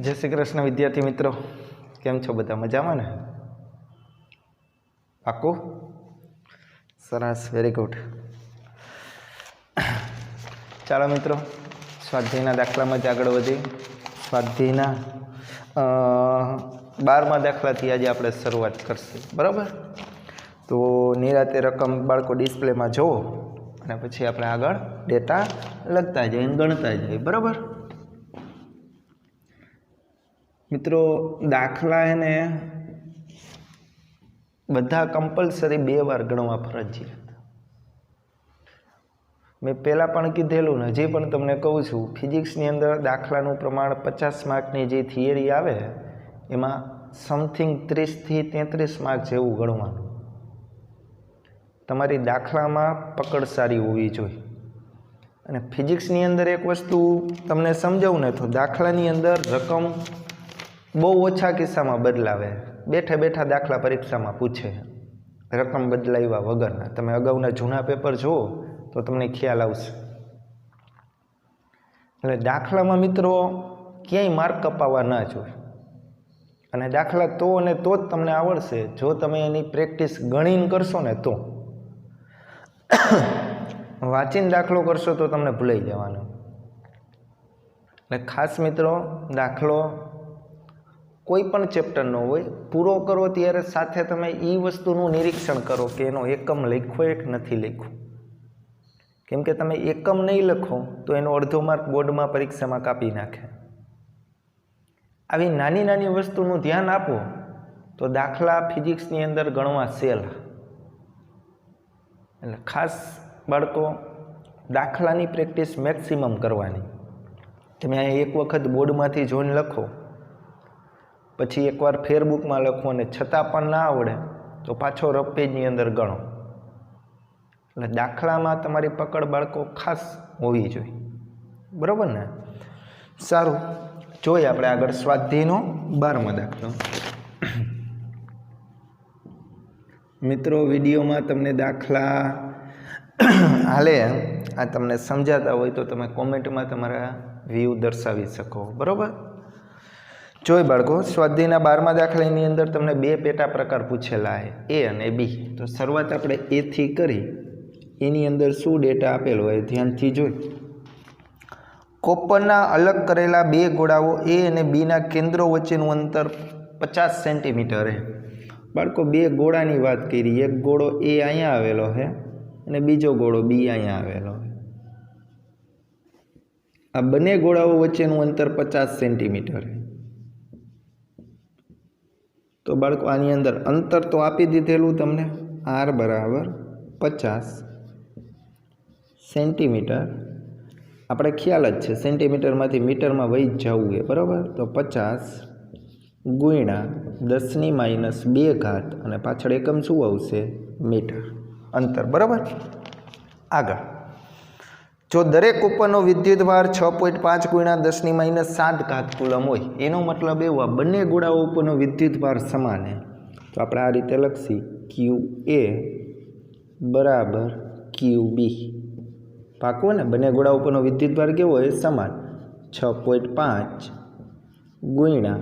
जय श्री कृष्ण विद्यार्थी मित्रों, केम छो बधा मजामां ने? पाक्कू? सरस, वेरी गुड। चलो मित्रों, स्वाध्यायना दाखलामां ज आगळ वधी। स्वाध्यायना 12मा दाखलाथी आज आपणे शरूआत करशुं, बराबर? तो निराते रकम बाळको डिस्प्लेमां जोवो अने पछी आपणे आगळ डेटा लखता जईए अने गणता जईए, बराबर? मित्रों, दाखला ने बधा कम्पलसरी 2 वार गणवा फरजियात। मैं पहला पण कीधेलुं ने हजी पण तमने कहूं छुं, फिजिक्सनी अंदर दाखलानुं प्रमाण 50 मार्कनी जे थियरी आवे एमां समथिंग 30 થી 33 मार्क जेवुं गणवानुं। तमारी दाखलामां पकड़ सारी होवी जोईए। अने फिजिक्सनी अंदर एक वस्तु तमने समजावुं ने तो दाखलानी अंदर रकम बहु ओछा किस्सामां बदलावे। बेठे बेठा दाखला परीक्षामां पूछे रकम बदलाव्या वगरना। तमे अगाउना जूना पेपर जुओ तो तमने ख्याल आवशे। એટલે દાખલામાં મિત્રો ક્યાંય માર્ક કપાવવા ના જોઈએ અને દાખલા તો અને તો જ તમને આવડશે જો તમે એની પ્રેક્ટિસ ગણીને કરશો ને તો। વાંચીને દાખલો કરશો તો તમને ભૂલાઈ જવાનો। એટલે ખાસ મિત્રો દાખલો कोई पण चेप्टर न होय पूरो करो त्यारे साथे तमे ई वस्तुनुं निरीक्षण करो कि एनो एकम लख्यो एक नथी लख्यो। केम के तमे एकम नहीं लखो तो एनो अर्धो मार्क बोर्ड में परीक्षा में कापी नाखे। आवी नानी नानी वस्तुनुं ध्यान आपो तो दाखला फिजिक्सनी अंदर गणवा सहेला। એટલે ખાસ બાળકો દાખલાની પ્રેક્ટિસ મેક્સિમમ કરવાની। તમે એક વખત બોર્ડમાંથી જોઈને લખો પછી એકવાર ફેરબુકમાં લખો અને છતાં પણ ના આવડે તો પાછો રફ પેજની અંદર ગણો। એટલે દાખલામાં તમારી પકડ બાળકો ખાસ હોવી જોઈએ, બરાબર ને? સારું, જોઈએ આપણે આગળ સ્વાધ્યાયનો 12મો દાખલો। મિત્રો વિડીયોમાં તમને દાખલા હાલે આ તમને સમજાતા હોય તો તમે કોમેન્ટમાં તમારા વ્યૂ દર્શાવી શકો, બરાબર? જોઈ બાળકો, સ્વાધ્યાયના 12મા દાખલાની અંદર તમને 2 પેટા પ્રકાર પૂછેલા છે, એ અને બી। તો શરૂઆત આપણે એ થી કરી। એની અંદર શું ડેટા આપેલો હોય ધ્યાનથી જોઈ। કોપરના અલગ કરેલા 2 ગોળાઓ એ અને બીના કેન્દ્રો વચ્ચેનું અંતર 50 સેન્ટીમીટર છે। બાળકો 2 ગોળાની વાત કરી। એક ગોળો એ અહીંયા આવેલો છે અને બીજો ગોળો બી અહીંયા આવેલો છે। આ બંને ગોળાઓ વચ્ચેનું અંતર 50 સેન્ટીમીટર છે। तो बाळको आनी अंदर अंतर तो आपी दीधेलुं तमने आर बराबर 50 सेंटीमीटर। आपणे ख्याल ज छे सेंटीमीटर मांथी मीटर में वही जवुं है, बराबर? तो 50 गुण્યા 10⁻2 घात अने पाछळ एकम शुं आवशे? मीटर अंतर, बराबर? आगळ जो दरेक उपरनो विद्युतभार 6.5 गुण્યા 10⁻7 घात कूलम होय एनो मतलब एवो आ बंने गोळाओ उपरनो विद्युतभार समान है। तो आपणे आ रीते लखशी QA बराबर QB। पाको ने? बंने गोळा उपरनो विद्युतभार केवो है? समान। 6.5 गुण્યા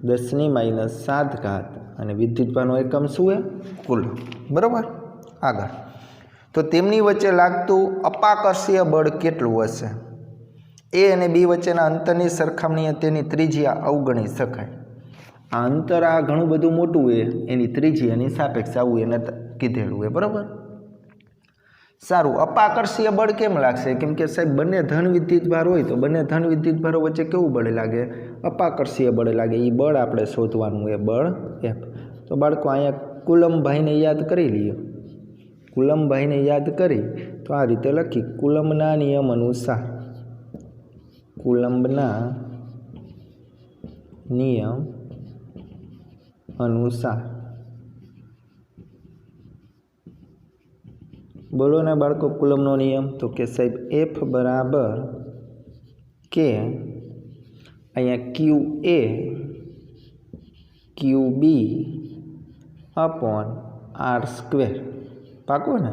10⁻7 घात अने विद्युतभारनो एकम शुं है? कूलम, बराबर? आगळ तो तेमनी वच्चे लागतुं अपाकर्षीय बळ केटलुं हशे? ए अने बी वच्चेना अंतरनी सरखामणीए तेनी त्रिज्या अवगणी शकाय। आ अंतर आ घणुं बधुं मोटुं है एनी त्रिज्यानी सापेक्ष आवुं एने कीधेलुं है, बराबर? सारूं, अपाकर्षीय बळ केम लागशे? केम के साहेब बंने धन विद्युतभार होय तो बंने धन विद्युतभारो वच्चे केवुं बळ लागे? अपाकर्षीय बळ लागे। ई बळ आपणे शोधवानुं है, बळ F। तो बाळको अहींया कूलम भाईने याद करी लीए। कूलम भाई ने याद करी तो आ रीते लखी कूलमना नियम अनुसार, कूलमना नियम अनुसार बोलो ना बाळको कूलमनो नियम? तो के साहेब F बराबर के अहींया QA QB अपॉन R²। पाको ने?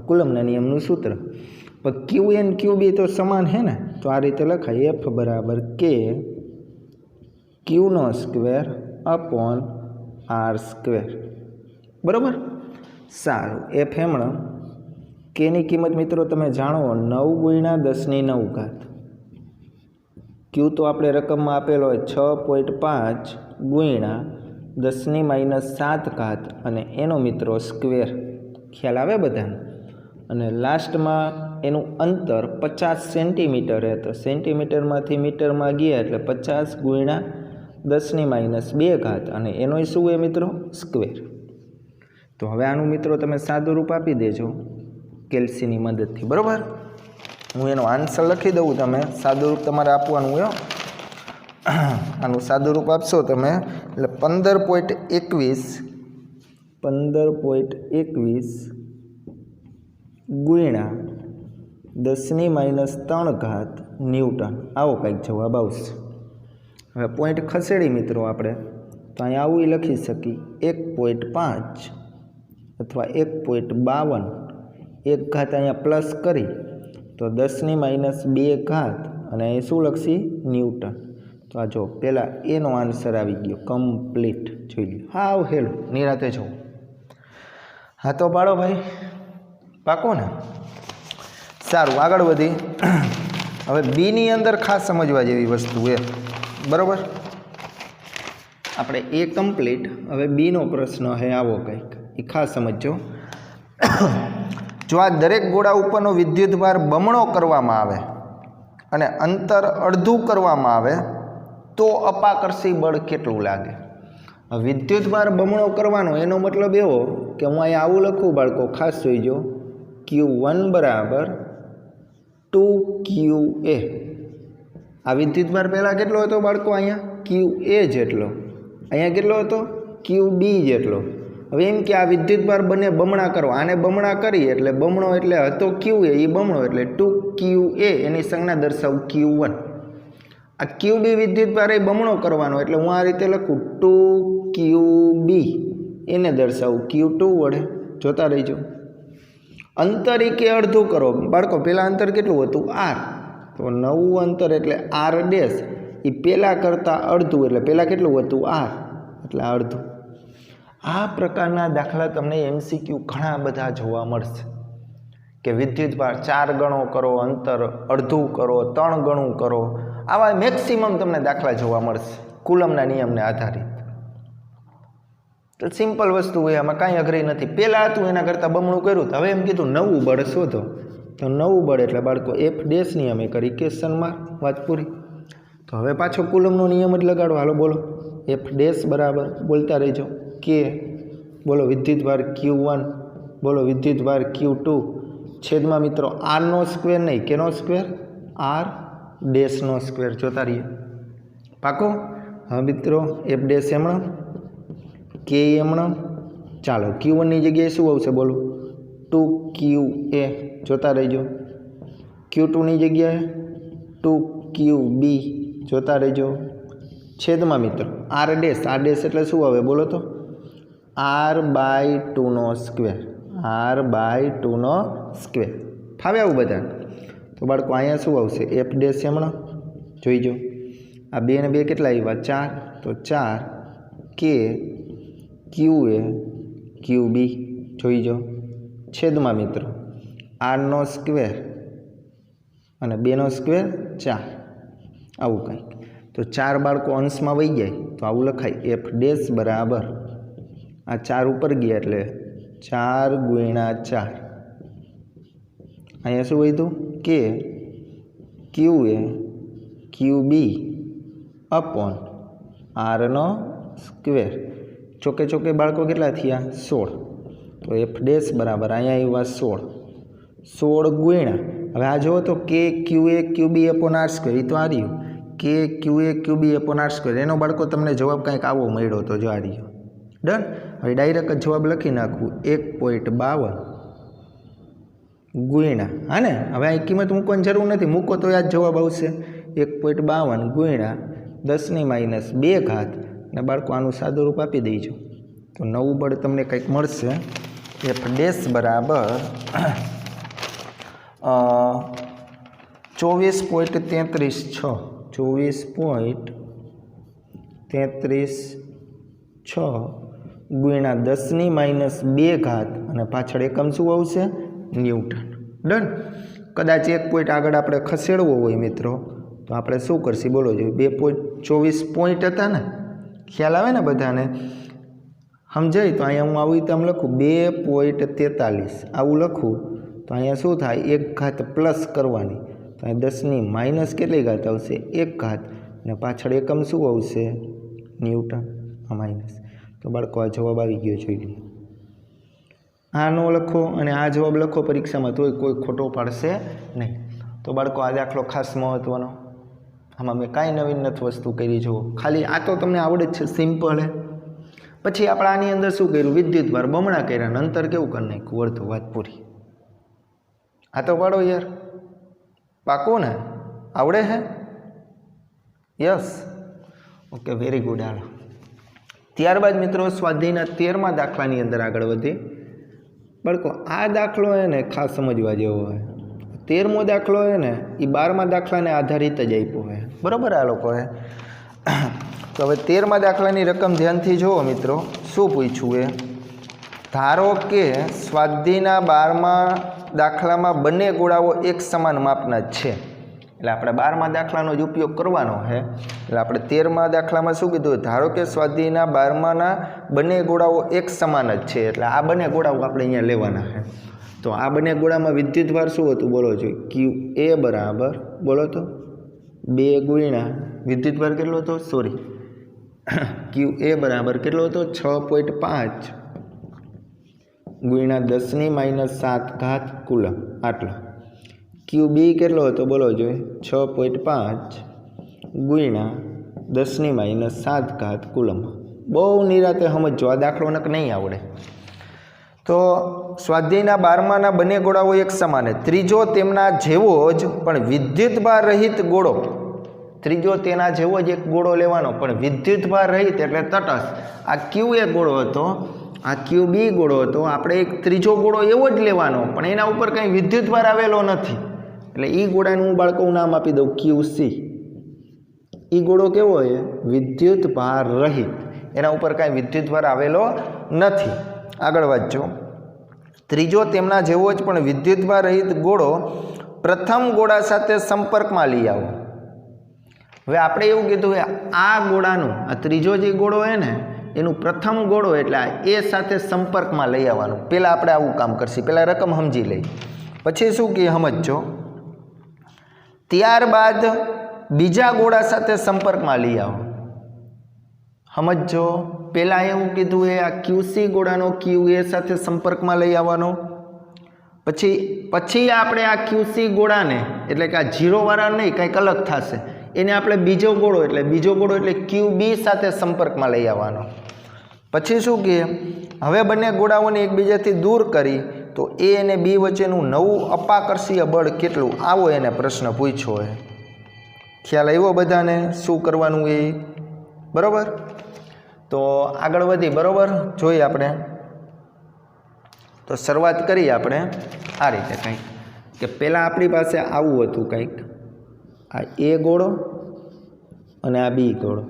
कूलमना नियमनुं सूत्र। पर QA और QB तो समान है ना, तो आ रीते लखाय F बराबर के ક્યુનો સ્ક્વેર અપોન આર સ્ક્વેર. બરાબર. સારું. એફ હેમણ કેની કિંમત મિત્રો તમે જાણો 9 ગુણ્યા 10⁹. ક્યુ તો આપણે રકમમાં આપેલો હોય 6.5 ગુણ્યા 10⁻⁷ અને એનો મિત્રો સ્ક્વેર. ખ્યાલ આવે બધાને? અને લાસ્ટમાં એનું અંતર 50 સેન્ટીમીટર છે, તો સેન્ટીમીટરમાંથી મીટરમાં ગયા એટલે 50 ગુણ્યા 10⁻², અને એનો શું હોય મિત્રો? સ્ક્વેર. તો હવે આનું મિત્રો તમે સાદું રૂપ આપી દેજો કેલ્સીની મદદથી. બરાબર. હું એનો આન્સર લખી દઉં, તમે સાદું રૂપ તમારે આપવાનું હોય. આનું સાદું રૂપ આપશો તમે એટલે 15.21 ગુણ્યા 10⁻³ ન્યૂટન. આવો કંઈક જવાબ આવશે. હવે પોઈન્ટ ખસેડી મિત્રો આપણે, તો અહીંયા આવું લખી શકીએ 1.5 અથવા 1.52, 1 ઘાત અહીંયા પ્લસ કરી તો 10⁻², અને અહીં શું લખશી? ન્યૂટન. તો આ જો પહેલાં એનો આન્સર આવી ગયો કમ્પ્લીટ. જોઈ લો. હાવ હેલો નિરાતે જો. હા તો પાડો ભાઈ, પાકો ને? સારું, આગળ વધી. હવે બીની અંદર ખાસ સમજવા જેવી વસ્તુ એ. બરાબર. આપણે એ કમ્પ્લીટ. હવે બીનો પ્રશ્ન હે આવો કંઈક, એ ખાસ સમજજો. જો આ દરેક ગોળા ઉપરનો વિદ્યુતભાર બમણો કરવામાં આવે અને અંતર અડધું કરવામાં આવે તો અપાકર્ષી બળ કેટલું લાગે? વિદ્યુતભાર બમણો કરવાનો એનો મતલબ એવો કે હું અહીંયા આવું લખું બાળકો, ખાસ જોઈજો. Q1 બરાબર 2QA. આ વિદ્યુતભાર પહેલાં કેટલો હતો બાળકો? અહીંયા QA જેટલો. અહીંયા કેટલો હતો? QB જેટલો. હવે એમ કે આ વિદ્યુતભાર બંને બમણા કરો, આને બમણા કરી એટલે બમણો એટલે હતો QA, એ બમણો એટલે 2QA, એની સંજ્ઞા દર્શાવું Q1. આ QB વિદ્યુતભાર એ બમણો કરવાનો એટલે હું આ રીતે લખું 2QB, એને દર્શાવું Q2 વડે. જોતા રહીજો. અંતર એ કે અડધું કરો બાળકો. પહેલાં અંતર કેટલું હતું? R. તો નવું અંતર એટલે R ડેશ, એ પહેલાં કરતાં અડધું એટલે પહેલાં કેટલું હતું? R, એટલે અડધું. આ પ્રકારના દાખલા તમને MCQ ઘણા બધા જોવા મળશે કે વિદ્યુતભાર 4 ગણો કરો, અંતર અડધું કરો, 3 ગણું કરો. આવા મેક્સિમમ તમને દાખલા જોવા મળશે કુલમના નિયમને આધારિત. તો સિમ્પલ વસ્તુ હોય, આમાં કાંઈ અઘરી નથી. પહેલાં હતું એના કરતાં બમણું કર્યું, હવે એમ કીધું નવું બળ શોધો. તો નવું બળ એટલે બાળકો F ડેશ નિયમ એ કરી ઇક્વેશનમાં વાત પૂરી. તો હવે પાછો કુલમનો નિયમ જ લગાડો. હાલો બોલો. F ડેશ બરાબર બોલતા રહેજો કે બોલો વિદ્યુતભાર Q1, બોલો વિદ્યુતભાર Q2, છેદમાં મિત્રો આરનો સ્ક્વેર નહીં, કેનો સ્ક્વેર? આર ડેશનો સ્ક્વેર. જોતા રહીએ. પાકો? હા મિત્રો, F ડેશ એમણો, કે એમણો. ચાલો Q1ની જગ્યાએ શું આવશે બોલો? 2QA. જોતા રહેજો. Q2ની જગ્યાએ 2QB. જોતા રહેજો. છેદમાં મિત્રો આર ડેશ, આર ડેશ એટલે શું આવે બોલો તો? R/2નો સ્ક્વેર. R/2નો સ્ક્વેર. ફાવે આવું બધા? તો બાળકો અહીંયા શું આવશે? F ડેશ એમણો. જોઈજો. આ 2 ને 2 કેટલા આવ્યા? 4. તો 4K QA QB. જોઈજો. છેદમાં મિત્રો આરનો સ્ક્વેર અને 2નો સ્ક્વેર 4. આવું કંઈક. તો 4 બાળકો અંશમાં વહી જાય તો આવું લખાય F ડેશ બરાબર, આ 4 ઉપર ગયા એટલે 4 ગુણ્યા 4. અહીંયા શું વધ્યું? કે QA QB અપોન આરનો સ્ક્વેર. ચોકે ચોકે બાળકો કેટલા થયા? 16. તો F ડેશ બરાબર અહીંયા આવ્યા 16 ગુણ્યા. હવે આ જુઓ તો કે QA QB upon R square, એ તો આ રહ્યું કે QA QB upon R square. એનો બાળકો તમને જવાબ કંઈક આવો મળ્યો તો જો આ રહ્યો. ડન. હવે ડાયરેક્ટ જ જવાબ લખી નાખવું 1.52 ગુણ્યા. હા ને? હવે અહીં કિંમત મૂકવાની જરૂર નથી, મૂકો તો આ જ જવાબ આવશે 1.52 ગુણ્યા 10⁻². અને બાળકો આનું સાદું રૂપ આપી દઈજો તો નવું બળ તમને કંઈક મળશે. F ડેશ બરાબર 24.336. 33.6 ગુણ્યા 10⁻2 અને પાછળ એકમ શું આવશે? ન્યૂટન. ડન. કદાચ એક પોઈન્ટ આગળ આપણે ખસેડવો હોય મિત્રો તો આપણે શું કરશું બોલો જોઈએ? 2.24 પોઈન્ટ હતા ને, ખ્યાલ આવે ને બધાને? સમજાય તો અહીંયા હું આવી રીતે આમ લખું 2.43 આવું લખું તો અહીંયા શું થાય? 1 ઘાત પ્લસ કરવાની તો અહીંયા 10⁻- કેટલી ઘાત આવશે? 1 ઘાત અને પાછળ એકમ શું આવશે? ન્યૂટન. માઇનસ. તો બાળકો આ જવાબ આવી ગયો, જોઈ લો. આ નો લખો અને આ જવાબ લખો પરીક્ષામાં તોય કોઈ ખોટો પાડશે નહીં. તો બાળકો આ દાખલો ખાસ મહત્વનો, આમાં મેં કાંઈ નવીન નથી વસ્તુ કરી. જુઓ ખાલી આ તો તમને આવડે જ છે, સિમ્પલ હે. પછી આપણે આની અંદર શું કર્યું? વિદ્યુતભાર બમણા કર્યા અને અંતર કેવું કરી નાખ્યું? અડધું. વાત પૂરી. આ તો પાડો યાર, પાકું ને? આવડે હે? યસ. Okay, very good. હાલો ત્યારબાદ મિત્રો સ્વાધ્યાયના 13મા દાખલાની અંદર આગળ વધીએ. બાળકો આ દાખલો હે ને ખાસ સમજવા જેવો હોય. 13મો દાખલો હે ને એ 12મા દાખલાને આધારિત જ આપ્યો હોય, બરાબર? આ લોકો હે તો હવે 13મા દાખલાની રકમ ધ્યાનથી જુઓ મિત્રો. શું પૂછ્યું? એ ધારો કે સ્વાધ્યાયના 12મા દાખલામાં બંને ગોળાઓ એક સમાન માપના જ છે. એટલે આપણે 12મા દાખલાનો જ ઉપયોગ કરવાનો છે. એટલે આપણે 13મા દાખલામાં શું કીધું? ધારો કે સ્વાધ્યાયના 12માના બંને ગોળાઓ એક સમાન જ છે. એટલે આ બંને ગોળાઓ આપણે અહીંયા લેવાના છે. તો આ બંને ગોળામાં વિદ્યુતભાર શું હતું બોલો જોઈએ? QA બરાબર બોલો તો 2 ગુણ્યા વિદ્યુતભાર કેટલો હતો? સોરી, QA બરાબર કેટલો હતો? 6.5 ગુણ્યા 10⁻7 કુલમ. આટલો. QB કેટલો હતો બોલો જોઈએ? 6.5 ગુણ્યા 10⁻7 કુલમ. બહુ નિરાતે સમજો, આ દાખલો નક નહીં આવડે. તો સ્વાધ્યાયના 12માના બંને ગોળાઓ એક સમાન. ત્રીજો તેમના જેવો જ પણ વિદ્યુતભાર રહિત ગોળો. ત્રીજો તેના જેવો જ એક ગોળો લેવાનો પણ વિદ્યુતભાર રહિત એટલે તટસ્થ. આ QA ગોળો હતો, આ QB ગોળો હતો. આપણે એક ત્રીજો ગોળો એવો જ લેવાનો પણ એના ઉપર કંઈ વિદ્યુતભાર આવેલો નથી. એટલે એ ગોળાનું હું બાળકોનું નામ આપી દઉં QC. એ ગોળો કેવો હોય? વિદ્યુતભાર રહિત. એના ઉપર કાંઈ વિદ્યુતભાર આવેલો નથી. આગળ વાંચજો. ત્રીજો તેમના જેવો જ પણ વિદ્યુતભાર રહિત ગોળો પ્રથમ ગોળા સાથે સંપર્કમાં લઈ આવો. હવે આપણે એવું કીધું કે આ ગોળાનું, આ ત્રીજો જે ગોળો હોય ને એનું પ્રથમ ગોળો એટલે એ સાથે સંપર્કમાં લઈ આવવાનું. પહેલાં આપણે આવું કામ કરશું. પહેલાં રકમ સમજી લઈ, પછી શું કહે સમજો. ત્યારબાદ બીજા ગોળા સાથે સંપર્કમાં લઈ આવો. સમજો. પહેલાં એવું કીધું એ આ QC ગોળાનો QA સાથે સંપર્કમાં લઈ આવવાનો. પછી આપણે આ QC ગોળાને એટલે કે આ જીરોવાળા નહીં, કંઈક અલગ થશે, એને આપણે બીજો ગોળો એટલે QB સાથે સંપર્કમાં લઈ આવવાનો. પછી શું કહે? હવે બંને ગોળાઓને એકબીજાથી દૂર કરી તો A અને B વચ્ચેનું નવું અપાકર્ષીય બળ કેટલું? આવો એને પ્રશ્ન પૂછ્યો હોય. ખ્યાલ આવ્યો બધાને શું કરવાનું એ? બરાબર. તો આગળ વધી, બરાબર. જોઈએ આપણે. તો શરૂઆત કરીએ આપણે આ રીતે કંઈક કે પહેલાં આપણી પાસે આવું હતું કંઈક. આ A ગોળો અને આ B ગોળો,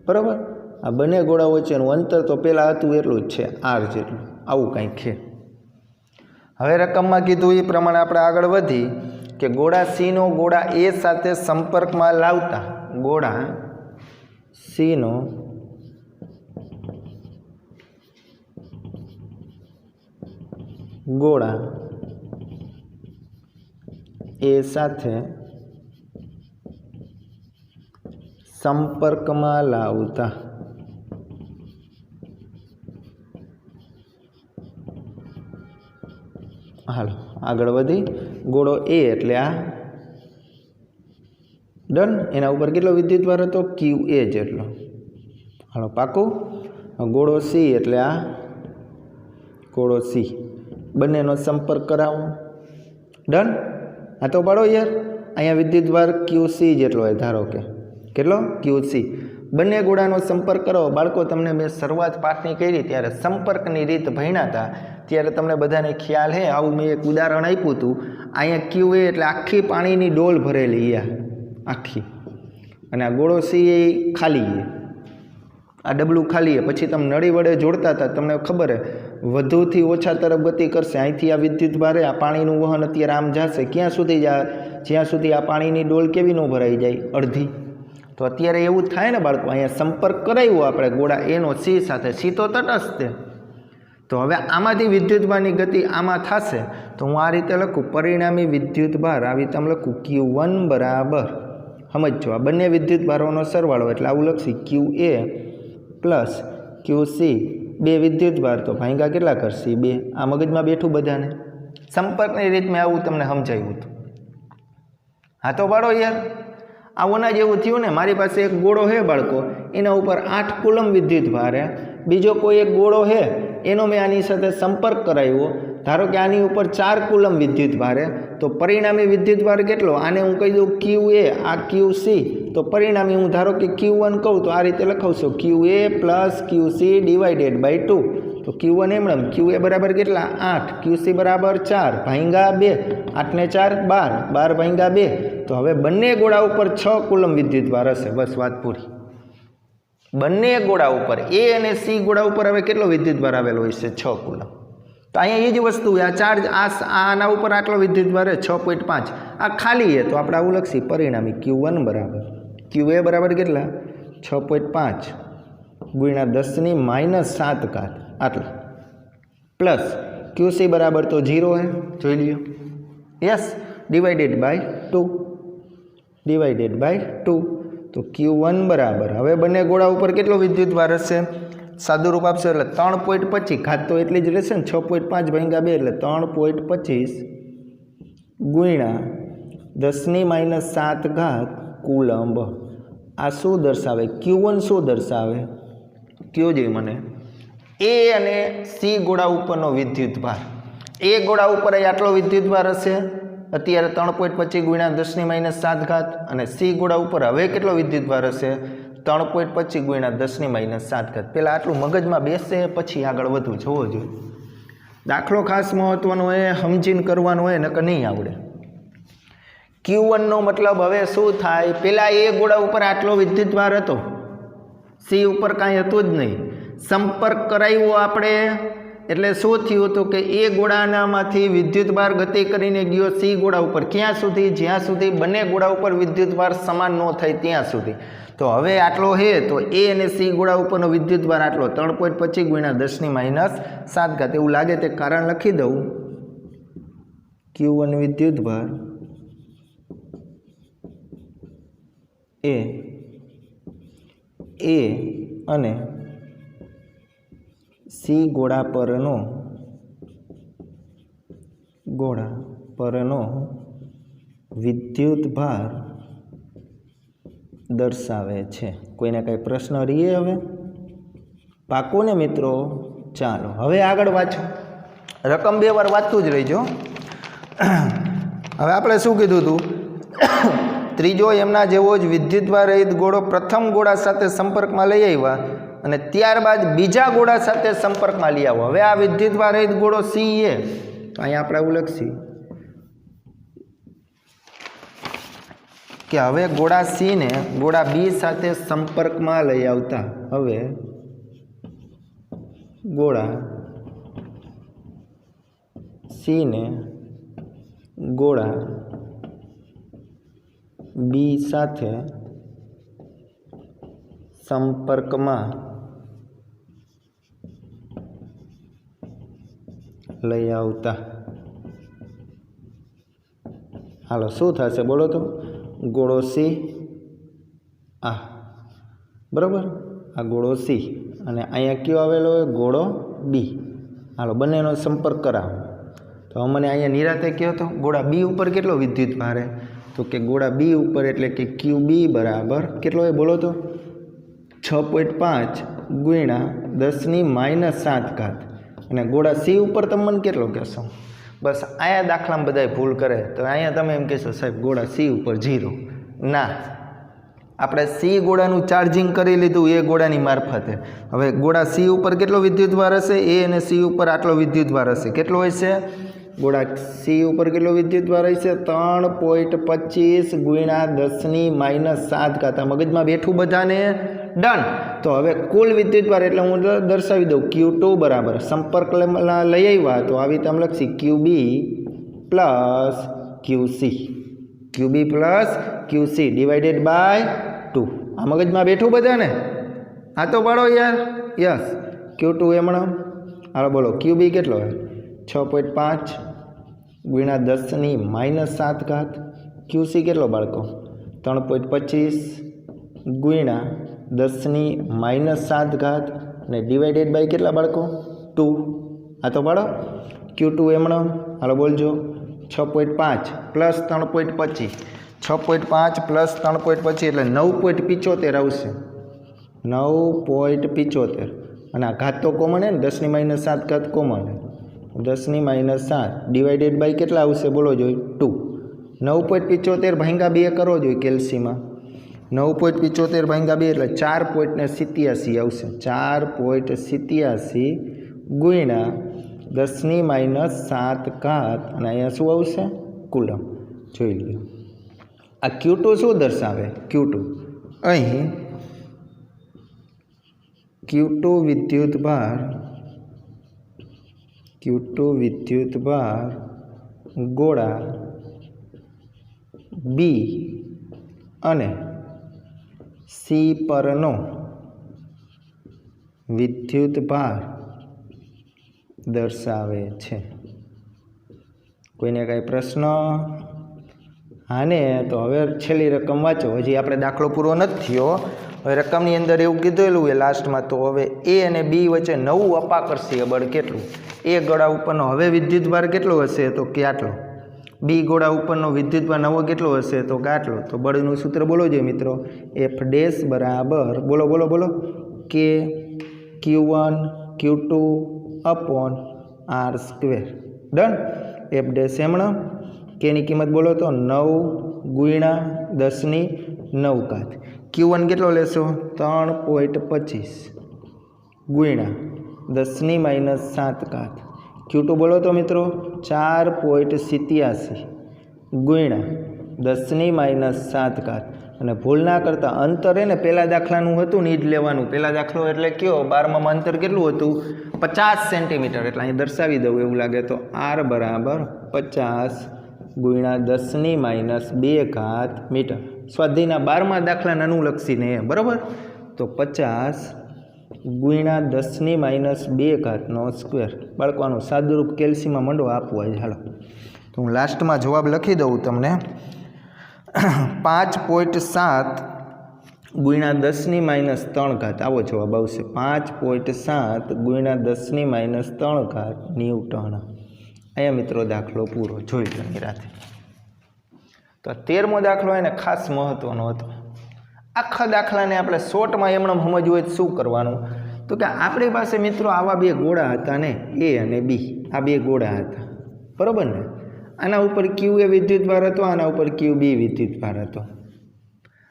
બરાબર. આ બંને ગોળા વચ્ચેનું અંતર તો પહેલાં હતું એટલું જ છે, R જેટલું. આવું કંઈક છે. હવે રકમમાં કીધું એ પ્રમાણે આપણે આગળ વધી કે ગોળા Cનો ગોળા A સાથે સંપર્કમાં લાવતા, ગોળા Cનો ગોળા A સાથે સંપર્કમાં લાવતા. હાલો આગળ વધી. ગોળો A એટલે આ ડન. એના ઉપર કેટલો વિદ્યુતભાર હતો? QA જેટલો. હાલો પાકું. ગોળો C એટલે આ ગોળો C. બંનેનો સંપર્ક કરાવો. ડન. આ તો પાડો યાર. અહીંયા વિદ્યુતભાર QC જેટલો હોય, ધારો કે કેટલો? QC. બંને ગોળાનો સંપર્ક કરો. બાળકો તમને મેં શરૂઆત પાઠની કરી ત્યારે સંપર્કની રીત ભણ્યા હતા ત્યારે તમને બધાને ખ્યાલ છે. આવું મેં એક ઉદાહરણ આપ્યું હતું. અહીંયા QA એટલે આખી પાણીની ડોલ ભરેલી, આખી. અને આ ગોળો સી એ ખાલી છે, આ ડબલું ખાલી છે. પછી તમે નળી વડે જોડતા હતા, તમને ખબર છે વધુથી ઓછા તરફ ગતિ કરશે. અહીંથી આ વિદ્યુત ભારે આ પાણીનું વહન અત્યારે આમ જશે, ક્યાં સુધી જાય? જ્યાં સુધી આ પાણીની ડોલ કેવી ન ભરાઈ જાય, અડધી. તો અત્યારે એવું થાય ને બાળકો, અહીંયા સંપર્ક કરાવ્યો આપણે ગોળા એનો સી સાથે, સી તો તટસ્થ છે. તો હવે આમાંથી વિદ્યુતભારની ગતિ આમાં થશે, તો હું આ રીતે લખું પરિણામી વિદ્યુતભાર, આવી રીતે લખું Q1 બરાબર, સમજો આ બંને વિદ્યુતભારોનો સરવાળો, એટલે આવું લખશી QA પ્લસ QC, બે વિદ્યુતભાર તો ભાંગા કેટલા કરશે? 2. આ મગજમાં બેઠું બધાને? સંપર્કની રીત મેં આવું તમને સમજાવ્યું હતું. હા તો બાળો યાર, આવું જ એવું થયું ને, મારી પાસે એક ગોળો છે બાળકો, એના ઉપર 8 કુલમ વિદ્યુતભાર છે. બીજો કોઈ એક ગોળો છે, એનો મેં આની સાથે સંપર્ક કરાવ્યો, ધારો કે આની ઉપર 4 કુલમ વિદ્યુતભાર છે, તો પરિણામી વિદ્યુતભાર કેટલો? આને હું કહી દઉં QA, આ QC, તો પરિણામી હું ધારો કે Q1 કહું તો આ રીતે લખાવશો QA plus QC divided by 2. તો Q1 એમણે QA બરાબર કેટલા? 8, QC બરાબર 4 ભાંગા 2, 8 ને 4 12, 12 ભાંગા 2. તો હવે બંને ગોળા ઉપર 6 કુલમ વિદ્યુતભાર હશે. બસ વાત પૂરી. બંને ગોળા ઉપર A અને C ગોળા ઉપર હવે કેટલો વિદ્યુતભાર આવેલો હોય છે? 6 કુલમ. તો અહીંયા એ જ વસ્તુ, આ ચાર્જ આના ઉપર આટલો વિદ્યુતભાર 6.5, આ ખાલી છે, તો આપણે આવું લખશી પરિણામી Q1 બરાબર QA બરાબર કેટલા? 6.5 ગુણ્યા 10⁻⁷ આટલું, પ્લસ QC બરાબર તો 0 है, જોઈ લ્યો. યસ, ડિવાઇડેડ બાય 2, તો Q1 બરાબર, હવે બંને ગોળા ઉપર કેટલો વિદ્યુતભાર હશે? સાદું રૂપ આપશો એટલે 3.25, ઘાત તો એટલી જ રહેશે ને, 6.5 ભાંગ્યા 2 એટલે 3.25 ગુણ્યા 10⁻⁷ કુલંબ. આ શું દર્શાવે? Q1 શું દર્શાવે? કયો જોઈએ મને? A અને C ગોળા ઉપરનો વિદ્યુતભાર. A ગોળા ઉપર આટલો વિદ્યુતભાર હશે અત્યારે 3.25 ગુણ્યા 10⁻⁷, અને C ગોળા ઉપર હવે કેટલો વિદ્યુતભાર હશે? 3.25 ગુણ્યા 10⁻⁷. પહેલાં આટલું મગજમાં બેસે પછી આગળ વધવું, જોવો જોઈએ. દાખલો ખાસ મહત્વનો હોય, સમજીને કરવાનો હોય, નકર નહીં આવડે. Q1 નો મતલબ હવે શું થાય? પહેલાં A ગોળા ઉપર આટલો વિદ્યુતભાર હતો, C ઉપર કાંઈ હતું જ નહીં. સંપર્ક કરાવ્યો આપણે, એટલે શું થયું હતું કે A ગોળાનામાંથી વિદ્યુતભાર ગતિ કરીને ગયો C ગોળા ઉપર. ક્યાં સુધી? જ્યાં સુધી બંને ગોળા ઉપર વિદ્યુતભાર સમાન ન થાય ત્યાં સુધી. તો હવે આટલો છે, તો A અને C ગોળા ઉપરનો વિદ્યુતભાર આટલો 3.25 ગુણ્યા 10⁻⁷. એવું લાગે તે કારણ લખી દઉં. Q1 વિદ્યુતભાર A અને C ગોળા પરનો વિદ્યુતભાર દર્શાવે છે. કોઈને કાંઈ પ્રશ્ન રહીએ હવે? પાકો ને મિત્રો? ચાલો હવે આગળ વાંચો. રકમ 2 વાર વાંચતું જ રહીજો. હવે આપણે શું કીધું હતું? ત્રીજો એમના જેવો જ વિદ્યુતભાર રહિત ગોળો પ્રથમ ગોળા સાથે સંપર્કમાં લઈ આવ્યા અને ત્યારબાદ બીજા ગોળા સાથે સંપર્કમાં લઈ આવો. હવે આ વિદ્યુતભાર રહિત ગોળો C એ, તો અહીંયા આપણે એવું લખીએ કે હવે ગોળા C ને ગોળા B સાથે સંપર્કમાં લઈ આવતા. હવે ગોળા C ને ગોળા B સાથે સંપર્કમાં લઈ આવતા. હાલો શું થશે બોલો તો? ગોળો C આ બરાબર, આ ગોળો C અને અહીંયા કયો આવેલો હોય? ગોળો B. હાલો બંનેનો સંપર્ક કરાવો. તો મને અહીંયા નિરાતે કયો હતો ગોળા B ઉપર કેટલો વિદ્યુતભાર છે? તો કે ગોળા B ઉપર એટલે કે QB બરાબર કેટલો હોય બોલો તો? 6.5 ગુણ્યા 10⁻⁷. અને ગોળા C ઉપર તમે મને કેટલો કહેશો? બસ અહીંયા દાખલામાં બધાય ભૂલ કરે તો અહીંયા તમે એમ કહેશો સાહેબ ગોળા C ઉપર 0. ના, આપણે C ગોળાનું ચાર્જિંગ કરી લીધું એ ગોળાની મારફતે. હવે ગોળા C ઉપર કેટલો વિદ્યુતભાર હશે? A અને C ઉપર આટલો વિદ્યુતભાર હશે. કેટલો હશે? ગોળા સી ઉપર કેટલો વિદ્યુતભાર હશે 3.25 ગુણ્યા 10⁻⁷ આ મગજમાં બેઠું બધાને ડન. તો હવે કુલ વિદ્યુતભાર એટલે હું દર્શાવી દઉં Q2 બરાબર સંપર્ક લઈ આવ્યા તો આવી રીતે આમ લખશી QB plus QC QB plus QC divided by 2. આ મગજમાં બેઠું બધાને? હા તો પાડો યાર. યસ Q2 એમણો હાલો બોલો QB કેટલો હોય 6.5 ગુણ્યા 10⁻⁷ QC કેટલો બાળકો 3.25 ગુણ્યા 10⁻⁷ અને ડિવાઇડેડ બાય કેટલા બાળકો 2. આ તો પાડો Q2 એમણો હાલો બોલજો 6.5 પ્લસ 3.25 6.5 પ્લસ 3.25 એટલે 9.75 આવશે 9.75 અને આ ઘાત તો કોમન હે ને 10⁻⁷ કોમન 10⁻⁷ ડિવાઇડેડ બાય કેટલા આવશે બોલો જોઈ 2. 9.75 ભાંગા 2 કરો જોઈએ કેલ્સીમાં 9.75 ભાંગા 2 એટલે 4.87 આવશે 4.87 ગુણ્યા 10⁻⁷ અને અહીંયા શું આવશે કુલમ. જોઈ લો આ Q2 શું દર્શાવે Q2 અહીં Q2 વિદ્યુતભાર ગોળા B અને C પરનો વિદ્યુતભાર દર્શાવે છે. કોઈને કાંઈ પ્રશ્ન? હાને તો હવે છેલ્લી રકમ વાંચો. હજી આપણે દાખલો પૂરો નથી થયો. હવે રકમની અંદર એવું કીધેલું હોય લાસ્ટમાં તો હવે A અને B વચ્ચે નવું અપાકર્ષીય બળ કેટલું? A ગોળા ઉપરનો હવે વિદ્યુતભાર કેટલો હશે તો કે આટલો. B ગોળા ઉપરનો વિદ્યુતભાર નવો કેટલો હશે તો કે આટલો. તો બળનું સૂત્ર બોલો જોઈએ મિત્રો. F ડેશ બરાબર બોલો બોલો બોલો K Q1 Q2 upon R². Done. F dash એમણો કેની કિંમત બોલો તો 9 ગુણ્યા 10⁹ Q1 કેટલો લેશો 3.25 ગુણ્યા 10⁻⁷ Q2 બોલો તો મિત્રો 4.87 ગુણ્યા 10⁻⁷ અને ભૂલ ના કરતા અંતર ને પહેલા દાખલાનું હતું ને એ જ લેવાનું. પહેલા દાખલો એટલે કયો 12માં અંતર કેટલું હતું 50 સેન્ટીમીટર. એટલે અહીં દર્શાવી દઉં એવું લાગે તો R બરાબર 50 ગુણ્યા 10⁻² મીટર. સ્વાધ્યાયના 12મા દાખલા નાનું લક્ષીને બરાબર. તો 50 ગુણ્યા 10⁻² નો સ્ક્વેર. બાળકોનું સાદુરૂપ કેલ્સીમાં મંડો આપવું હોય. હાલો તો હું લાસ્ટમાં જવાબ લખી દઉં તમને. 5.7 ગુણ્યા 10⁻³ આવો જવાબ આવશે. 5.7 ગુણ્યા 10⁻³ ન્યૂટન. અહીંયા મિત્રો દાખલો પૂરો. જોઈ લો નિરાતે. તો 13મો દાખલો એને ખાસ મહત્વનો હતો. આખા દાખલાને આપણે શોર્ટમાં એમણે સમજવું હોય શું કરવાનું તો કે આપણી પાસે મિત્રો આવા બે ગોળા હતા ને A અને B. આ બે ગોળા હતા બરાબર ને. આના ઉપર QA વિદ્યુતભાર હતો, આના ઉપર QB વિદ્યુતભાર હતો.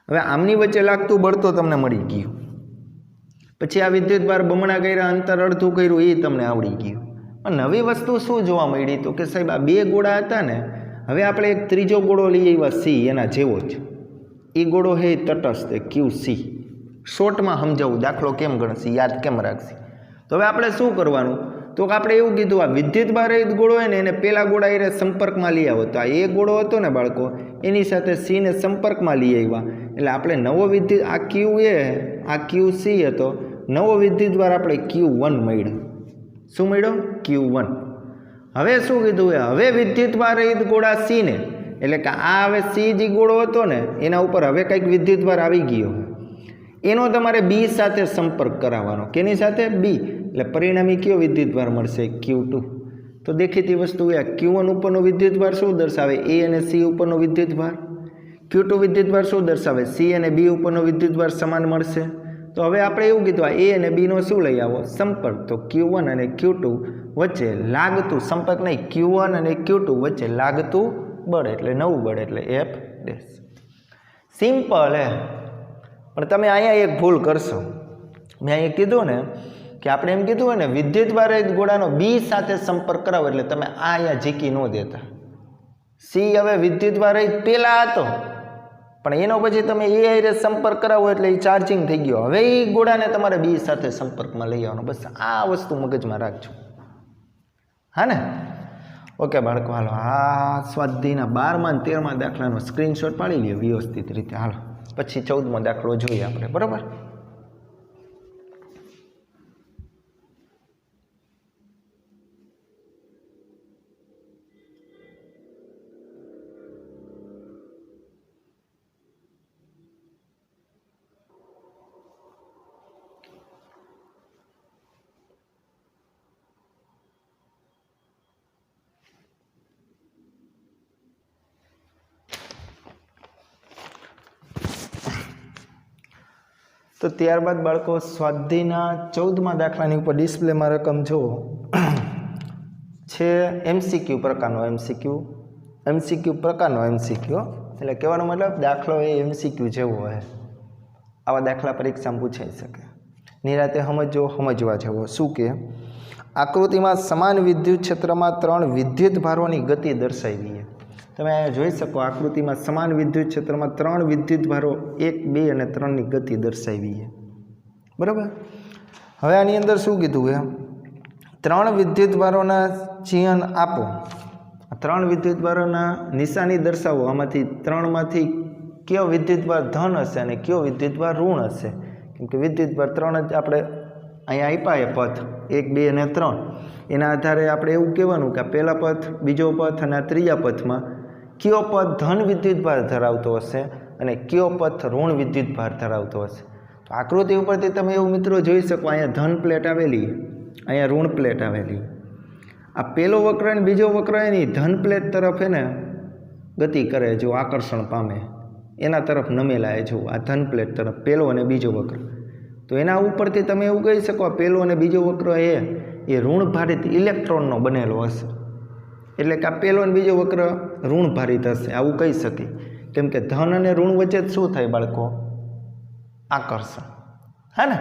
હવે આમની વચ્ચે લાગતું બળ તો તમને મળી ગયું. પછી આ વિદ્યુતભાર બમણા કર્યા, અંતર અડધું કર્યું એ તમને આવડી ગયું. નવી વસ્તુ શું જોવા મળી તો કે સાહેબ આ બે ગોળા હતા ને હવે આપણે એક ત્રીજો ગોળો લઈ આવ્યા C એના જેવો જ. એ ગોળો હે તટસ્થ QC. શોર્ટમાં સમજાવું દાખલો કેમ ગણશે યાદ કેમ રાખશે. તો હવે આપણે શું કરવાનું તો કે આપણે એવું કીધું આ વિદ્યુતભાર ગોળો હોય ને એને પેલા ગોળા એ સંપર્કમાં લઈ આવ્યો. તો આ એ ગોળો હતો ને બાળકો એની સાથે C ને સંપર્કમાં લઈ આવ્યા. એટલે આપણે નવો વિદ્યુત આ QA આ QC હતો, નવો વિદ્યુતભાર આપણે Q1 મળ્યો. શું મળ્યો Q1. હવે શું કીધું હવે વિદ્યુતભાર ગોળા C ને એટલે કે આ હવે C જે ગોળો હતો ને એના ઉપર હવે કંઈક વિદ્યુતભાર આવી ગયો. એનો તમારે B સાથે સંપર્ક કરાવવાનો. કેની સાથે B. એટલે પરિણામી કયો વિદ્યુતભાર મળશે Q2. તો દેખીતી વસ્તુ Q1 ઉપરનો વિદ્યુતભાર શું દર્શાવે A અને C ઉપરનો વિદ્યુતભાર. Q2 વિદ્યુતભાર શું દર્શાવે C અને B ઉપરનો વિદ્યુતભાર સમાન મળશે. તો હવે આપણે એવું કીધું આ A અને B નો શું લઈ આવો સંપર્ક. તો Q1 અને Q2 વચ્ચે લાગતું સંપર્ક નહીં Q1 અને Q2 વચ્ચે લાગતું બળ એટલે નવું બળ એટલે F ડેશ. સિમ્પલ હે. પણ તમે અહીંયા એક ભૂલ કરશો. મેં અહીંયા કીધું ને કે આપણે એમ કીધું હોય ને વિદ્યુતભાર રહિત ગોળાનો બી સાથે સંપર્ક કરાવો એટલે તમે આ અહીંયા ઝીકી ન દેતા. સી હવે વિદ્યુતભાર રહિત પહેલા હતો પણ એનો પછી તમે એ હારે સંપર્ક કરાવો એટલે એ ચાર્જિંગ થઈ ગયો. હવે એ ગોળાને તમારે બી સાથે સંપર્કમાં લઈ આવવાનો. બસ આ વસ્તુ મગજમાં રાખજો. હા ને? ઓકે બાળકો, હાલો આ સ્વાધ્યાયના 12મા અને 13મા દાખલાનો સ્ક્રીનશોટ પાડી લ્યો વ્યવસ્થિત રીતે. હાલો પછી 14મો દાખલો જોઈએ આપણે. બરાબર? તો ત્યારબાદ બાળકો સ્વાધ્યાયના 14મા દાખલાની ઉપર ડિસ્પ્લેમાં રકમ જુઓ છે એમસીક્યુ પ્રકારનો એમસીક્યુ પ્રકારનો એમસીક્યુ. એટલે કહેવાનો મતલબ દાખલો એ એમસીક્યુ જેવો હોય. આવા દાખલા પરીક્ષામાં પૂછાઈ શકે. નિરાતે સમજવા જેવો. શું કે આકૃતિમાં સમાન વિદ્યુત ક્ષેત્રમાં 3 વિદ્યુત ભારોની ગતિ દર્શાવી. તમે અહીંયા જોઈ શકો આકૃતિમાં સમાન વિદ્યુત ક્ષેત્રમાં 3 વિદ્યુત ભારો 1, 2 અને 3ની ગતિ દર્શાવી છે. બરાબર? હવે આની અંદર શું કીધું છે? 3 વિદ્યુત ભારોના ચિહ્ન આપો. 3 વિદ્યુત ભારોના નિશાની દર્શાવો. આમાંથી 3માંથી કયો વિદ્યુત ભાર ધન હશે અને કયો વિદ્યુત ભાર ઋણ હશે? કેમ કે વિદ્યુત ભાર 3 જ આપણે અહીંયા આપ્યા પથ 1, 2 અને 3. એના આધારે આપણે એવું કહેવાનું કે આ પહેલા પથ, બીજો પથ અને આ ત્રીજા પથમાં કયો પથ ધન વિદ્યુત ભાર ધરાવતો હશે અને કયો પથ ઋણ વિદ્યુત ભાર ધરાવતો હશે. તો આકૃતિ ઉપરથી તમે એવું મિત્રો જોઈ શકો. અહીંયા ધન પ્લેટ આવેલી, અહીંયા ઋણ પ્લેટ આવેલી. આ પહેલો વક્ર અને બીજો વક્ર એની ધન પ્લેટ તરફ એને ગતિ કરે, જો આકર્ષણ પામે એના તરફ નમેલા. જો આ ધન પ્લેટ તરફ પહેલો અને બીજો વક્ર. તો એના ઉપરથી તમે એવું કહી શકો આ પહેલો અને બીજો વક્ર એ ઋણ ભારિત ઇલેક્ટ્રોનનો બનેલો હશે. એટલે કે આ પહેલો અને બીજો વક્ર ઋણ ભારિત હશે, આવું કહી શકીએ. કેમ કે ધન અને ઋણ વચ્ચે શું થાય બાળકો? આકર્ષણ. હા ને?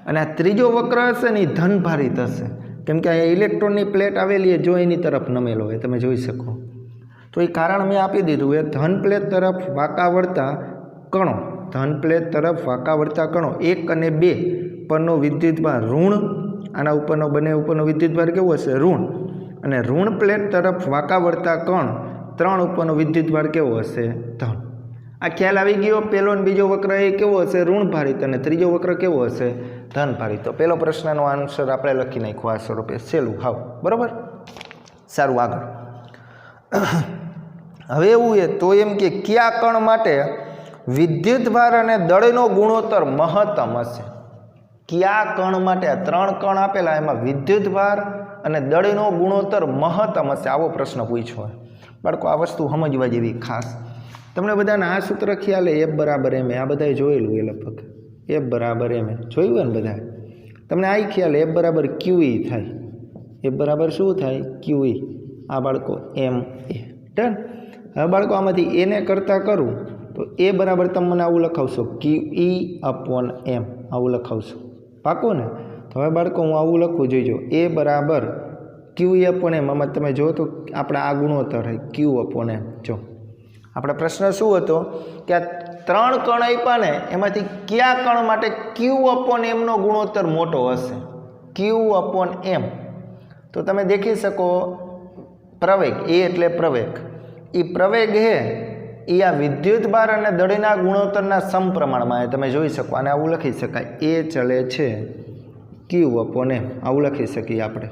અને આ ત્રીજો વક્ર હશે ને એ ધન ભારિત હશે. કેમ કે અહીંયા ઇલેક્ટ્રોનની પ્લેટ આવેલી જો એની તરફ નમેલો હોય, તમે જોઈ શકો. તો એ કારણ મેં આપી દીધું. એ ધન પ્લેટ તરફ વાંકા વળતા કણો, ધન પ્લેટ તરફ વાંકા વળતા કણો 1 અને 2 પરનો વિદ્યુતભાર ઋણ, આના ઉપરનો બંને ઉપરનો વિદ્યુતભાર કેવો હશે? ઋણ. અને ઋણ પ્લેટ તરફ વાંકા વળતા કણ 3 ઉપરનો વિદ્યુતભાર કેવો હશે? ધન. આ ખ્યાલ આવી ગયો. પહેલો અને બીજો વક્ર એ કેવો હશે? ઋણ ભારિત અને ત્રીજો વક્ર કેવો હશે? ધન ભારિત. તો પહેલો પ્રશ્નનો આન્સર આપણે લખી નાખ્યો આ સ્વરૂપે. સહેલું હાવ. બરાબર? સારું, આગળ. હવે એવું છે તો એમ કે કયા કણ માટે વિદ્યુતભાર અને દળનો ગુણોત્તર મહત્તમ હશે? કયા કણ માટે? આ 3 કણ આપેલા એમાં વિદ્યુતભાર અને દળનો ગુણોત્તર મહત્તમ હશે. આવો પ્રશ્ન પૂછ્યો હોય બાળકો. આ વસ્તુ સમજવા જેવી ખાસ. તમને બધાને આ સૂત્ર ખ્યાલ F બરાબર M. આ બધાએ જોયેલું એ લગભગ. F બરાબર M જોયું હોય ને બધા? તમને આ ખ્યાલ F બરાબર QE થાય. F બરાબર શું થાય? QE. આ બાળકો MA. ડન. હવે બાળકો આમાંથી એને કરતાં કરું તો A બરાબર તમે મને આવું લખાવશો QE/M. આવું લખાવશો. પાકું ને? તો હવે બાળકો હું આવું લખું, જોઈજો. A બરાબર QE/M. આમાં તમે જો તો આપણે આ ગુણોત્તર Q/M. જો આપણે પ્રશ્ન શું હતો કે આ 3 કણ આપ્યા ને એમાંથી કયા કણ માટે Q/M નો ગુણોત્તર મોટો હશે? Q/M. તો તમે દેખી શકો પ્રવેગ. A એટલે પ્રવેગ. એ પ્રવેગ હે એ આ વિદ્યુતભાર અને દળના ગુણોત્તરના સમપ્રમાણમાં તમે જોઈ શકો. અને આવું લખી શકાય A ચલે છે Q/M. આવું લખી શકીએ આપણે.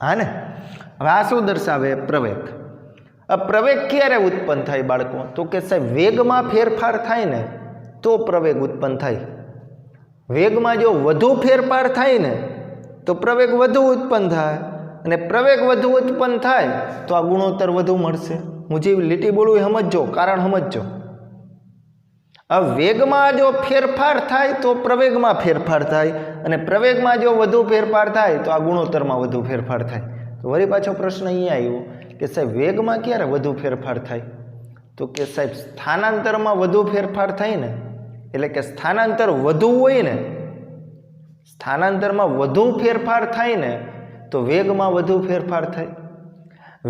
હા ને? હવે આ શું દર્શાવે? પ્રવેગ. આ પ્રવેગ ક્યારે ઉત્પન્ન થાય બાળકો? તો કે સાહેબ વેગમાં ફેરફાર થાય ને તો પ્રવેગ ઉત્પન્ન થાય. વેગમાં જો વધુ ફેરફાર થાય ને તો પ્રવેગ વધુ ઉત્પન્ન થાય, અને પ્રવેગ વધુ ઉત્પન્ન થાય તો આ ગુણોત્તર વધુ મળશે. હું જે લીટી બોલું એ સમજજો, કારણ સમજજો. હવે વેગમાં જો ફેરફાર થાય તો પ્રવેગમાં ફેરફાર થાય, અને પ્રવેગમાં જો વધુ ફેરફાર થાય તો આ ગુણોત્તરમાં વધુ ફેરફાર થાય. તો વળી પાછો પ્રશ્ન અહીંયા આવ્યો કે સાહેબ વેગમાં ક્યારે વધુ ફેરફાર થાય? તો કે સાહેબ સ્થાનાંતરમાં વધુ ફેરફાર થાય ને, એટલે કે સ્થાનાંતર વધુ હોય ને, સ્થાનાંતરમાં વધુ ફેરફાર થાય ને તો વેગમાં વધુ ફેરફાર થાય,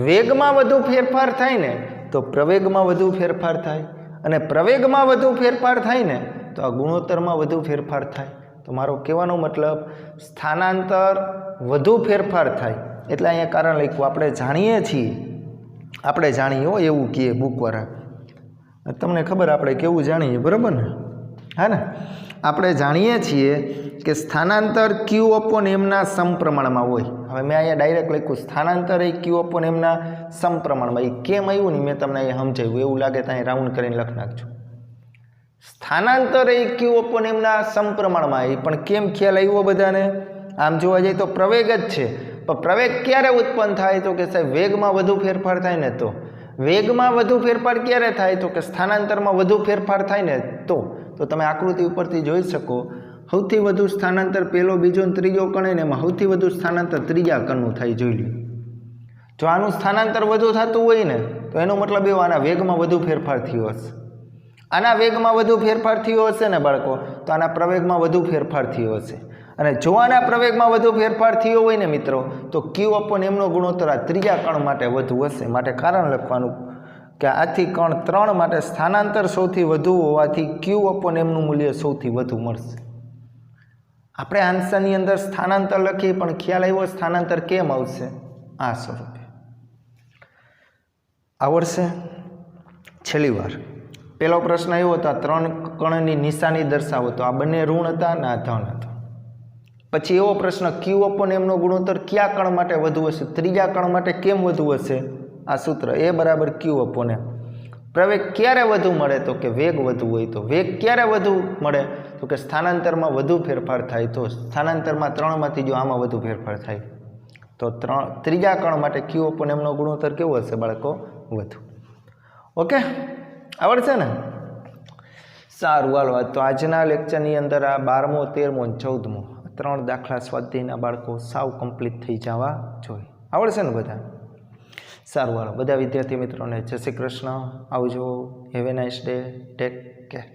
વેગમાં વધુ ફેરફાર થાય ને તો પ્રવેગમાં વધુ ફેરફાર થાય, અને પ્રવેગમાં વધુ ફેરફાર થાય ને તો આ ગુણોત્તરમાં વધુ ફેરફાર થાય. તો મારો કહેવાનો મતલબ સ્થાનાંતર વધુ ફેરફાર થાય એટલે અહીંયા કારણ લખ્યું. આપણે જાણીએ છીએ, આપણે જાણીએ હો એવું કહે બુકવાળા, તમને ખબર આપણે કેવું જાણીએ, બરાબર ને? હા ને, આપણે જાણીએ છીએ કે સ્થાનાંતર ક્યુ અપોન એમના સમપ્રમાણમાં હોય. હવે મેં અહીંયા ડાયરેક્ટ લખ્યું સ્થાનાંતર એ ક્યુ અપોન એમના સમપ્રમાણમાં. એ કેમ આવ્યું ને મેં તમને અહીંયા સમજાવ્યું, એવું લાગે તો અહીં રાઉન્ડ કરીને લખી નાખજો. સ્થાનાંતર એ ક્યુ અપોન એમના સમપ્રમાણમાં આવી, પણ કેમ ખ્યાલ આવ્યો બધાને? આમ જોવા જઈએ તો પ્રવેગ જ છે, પણ પ્રવેગ ક્યારે ઉત્પન્ન થાય? તો કે સાહેબ વેગમાં વધુ ફેરફાર થાય ને તો. વેગમાં વધુ ફેરફાર ક્યારે થાય? તો કે સ્થાનાંતરમાં વધુ ફેરફાર થાય ને તો તમે આકૃતિ ઉપરથી જોઈ શકો. સૌથી વધુ સ્થાનાંતર પહેલો, બીજો અને ત્રીજો કણ ને એમાં સૌથી વધુ સ્થાનાંતર ત્રીજા કણનું થાય. જોઈ લો, જો આનું સ્થાનાંતર વધુ થતું હોય ને તો એનો મતલબ એવો આના વેગમાં વધુ ફેરફાર થયો હશે. આના વેગમાં વધુ ફેરફાર થયો હશે ને બાળકો, તો આના પ્રવેગમાં વધુ ફેરફાર થયો હશે. અને જો આના પ્રવેગમાં વધુ ફેરફાર થયો હોય ને મિત્રો, તો ક્યુ અપોન એમનો ગુણોત્તર આ ત્રીજા કણ માટે વધુ હશે. માટે કારણ લખવાનું કે આથી કણ 3 માટે સ્થાનાંતર સૌથી વધુ હોવાથી ક્યુ અપોન એમનું મૂલ્ય સૌથી વધુ મળશે. આપણે આન્સરની અંદર સ્થાનાંતર લખીએ પણ ખ્યાલ આવ્યો સ્થાનાંતર કેમ આવશે? આ સ્વરૂપે આવડશે. છેલ્લી વાર પહેલો પ્રશ્ન આવ્યો હતો 3 કણની નિશાની દર્શાવો, તો આ બંને ઋણ હતા ને આ ધન હતા. પછી એવો પ્રશ્ન ક્યુ અપોન એમનો ગુણોત્તર કયા કણ માટે વધુ હશે? ત્રીજા કણ માટે કેમ વધુ હશે? આ સૂત્ર એ બરાબર ક્યુ અપોન એમ. પ્રવેગ ક્યારે વધુ મળે? તો કે વેગ વધુ હોય. તો વેગ ક્યારે વધુ મળે? તો કે સ્થાનાંતરમાં વધુ ફેરફાર થાય. તો સ્થાનાંતરમાં 3માંથી જો આમાં વધુ ફેરફાર થાય તો ત્રીજા કણ માટે ક્યુ અપોન એમનો ગુણોત્તર કેવો હશે બાળકો? વધુ. ઓકે, આવડશે ને? સારું, હાલો. તો આજના લેક્ચરની અંદર આ 12મો, 13મો અને 14મો 3 દાખલા સ્વાધ્યાયના બાળકો સાવ કમ્પ્લીટ થઈ જવા જોઈએ. આવડશે ને બધા? સારું, હાલો. બધા વિદ્યાર્થી મિત્રોને જય શ્રી કૃષ્ણ. આવજો. Have a nice day. Take care.